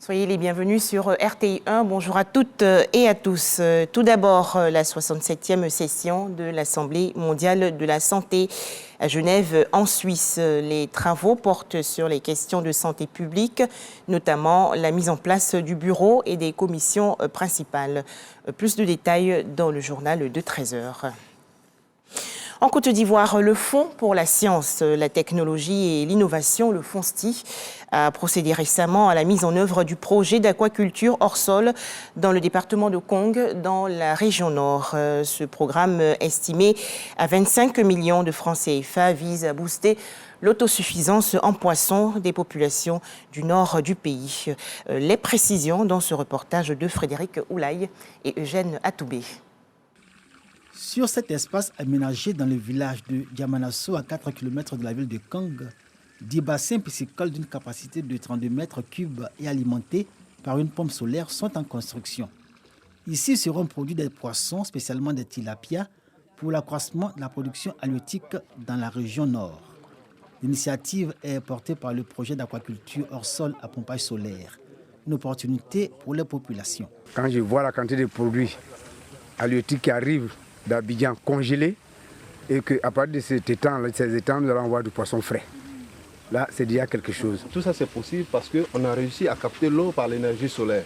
Soyez les bienvenus sur RTI 1. Bonjour à toutes et à tous. Tout d'abord, la 67e session de l'Assemblée mondiale de la santé à Genève, en Suisse. Les travaux portent sur les questions de santé publique, notamment la mise en place du bureau et des commissions principales. Plus de détails dans le journal de 13 h. En Côte d'Ivoire, le Fonds pour la science, la technologie et l'innovation, le FONSTI, a procédé récemment à la mise en œuvre du projet d'aquaculture hors sol dans le département de Kong, dans la région nord. Ce programme, estimé à 25 millions de francs CFA, vise à booster l'autosuffisance en poissons des populations du nord du pays. Les précisions dans ce reportage de Frédéric Oulaye et Eugène Atoubé. Sur cet espace aménagé dans le village de Diamanasso, à 4 km de la ville de Kong, 10 bassins piscicoles d'une capacité de 32 mètres cubes et alimentés par une pompe solaire sont en construction. Ici seront produits des poissons, spécialement des tilapias, pour l'accroissement de la production halieutique dans la région nord. L'initiative est portée par le projet d'aquaculture hors sol à pompage solaire, une opportunité pour les populations. Quand je vois la quantité de produits halieutiques qui arrivent d'Abidjan congelés et qu'à partir de ces étangs, nous allons avoir du poisson frais. Là, c'est déjà quelque chose. Tout ça, c'est possible parce qu'on a réussi à capter l'eau par l'énergie solaire.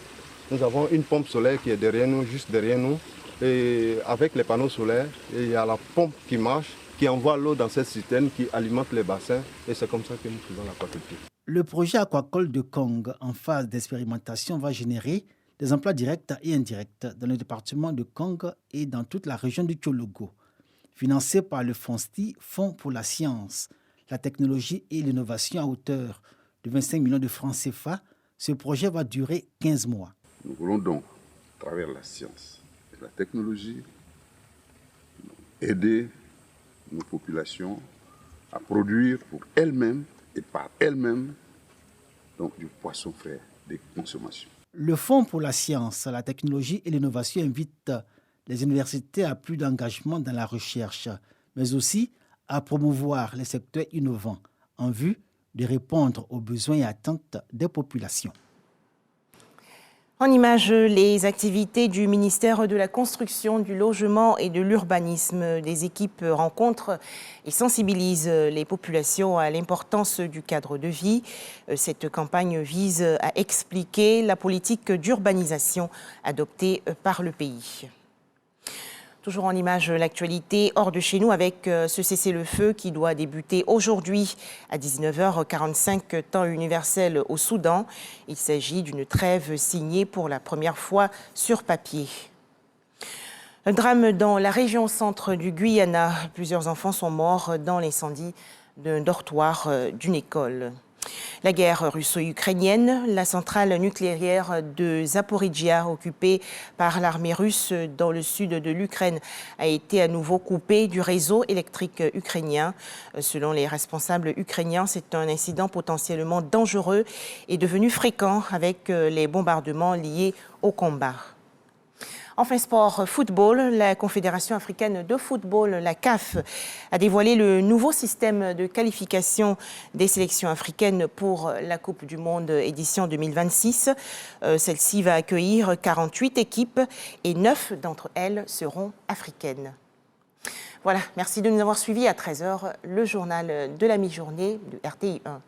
Nous avons une pompe solaire qui est derrière nous, juste derrière nous. Et avec les panneaux solaires, il y a la pompe qui marche, qui envoie l'eau dans cette citerne qui alimente les bassins. Et c'est comme ça que nous faisons l'aquaculture. Le projet aquacole de Kong, en phase d'expérimentation, va générer des emplois directs et indirects dans le département de Kong et dans toute la région du Tchologo. Financé par le FONSTI, Fonds pour la science, la technologie et l'innovation à hauteur de 25 millions de francs CFA, ce projet va durer 15 mois. Nous voulons donc, à travers la science et la technologie, aider nos populations à produire pour elles-mêmes et par elles-mêmes donc du poisson frais de consommation. Le Fonds pour la science, la technologie et l'innovation invite les universités à plus d'engagement dans la recherche, mais aussi à promouvoir les secteurs innovants en vue de répondre aux besoins et attentes des populations. En images, les activités du ministère de la Construction, du Logement et de l'Urbanisme. Des équipes rencontrent et sensibilisent les populations à l'importance du cadre de vie. Cette campagne vise à expliquer la politique d'urbanisation adoptée par le pays. Toujours en image, l'actualité hors de chez nous avec ce cessez-le-feu qui doit débuter aujourd'hui à 19h45 temps universel au Soudan. Il s'agit d'une trêve signée pour la première fois sur papier. Un drame dans la région centre du Guyana. Plusieurs enfants sont morts dans l'incendie d'un dortoir d'une école. La guerre russo-ukrainienne, la centrale nucléaire de Zaporizhia, occupée par l'armée russe dans le sud de l'Ukraine, a été à nouveau coupée du réseau électrique ukrainien. Selon les responsables ukrainiens, c'est un incident potentiellement dangereux et devenu fréquent avec les bombardements liés au combat. Enfin, sport, football, la Confédération africaine de football, la CAF, a dévoilé le nouveau système de qualification des sélections africaines pour la Coupe du Monde édition 2026. Celle-ci va accueillir 48 équipes et 9 d'entre elles seront africaines. Voilà, merci de nous avoir suivis à 13 h, le journal de la mi-journée de RTI 1.